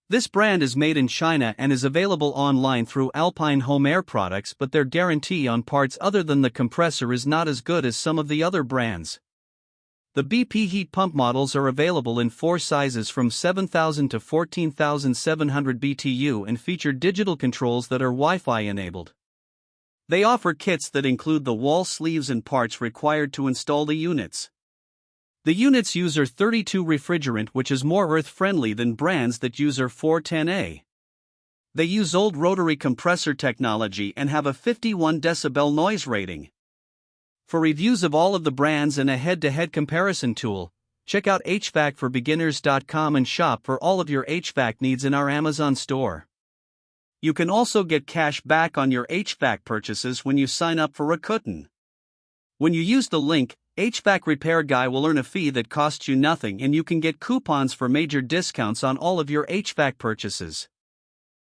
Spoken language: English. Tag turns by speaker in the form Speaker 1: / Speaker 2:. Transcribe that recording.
Speaker 1: This brand is made in China and is available online through Alpine Home Air Products, but their guarantee on parts other than the compressor is not as good as some of the other brands. The BP heat pump models are available in 4 sizes from 7,000 to 14,700 BTU and feature digital controls that are Wi-Fi enabled. They offer kits that include the wall sleeves and parts required to install the units. The units use R32 refrigerant, which is more earth-friendly than brands that use R410A. They use old rotary compressor technology and have a 51 decibel noise rating. For reviews of all of the brands and a head-to-head comparison tool, check out HvacRepairGuy.com and shop for all of your HVAC needs in our Amazon store. You can also get cash back on your HVAC purchases when you sign up for Rakuten. When you use the link, HVAC Repair Guy will earn a fee that costs you nothing, and you can get coupons for major discounts on all of your HVAC purchases.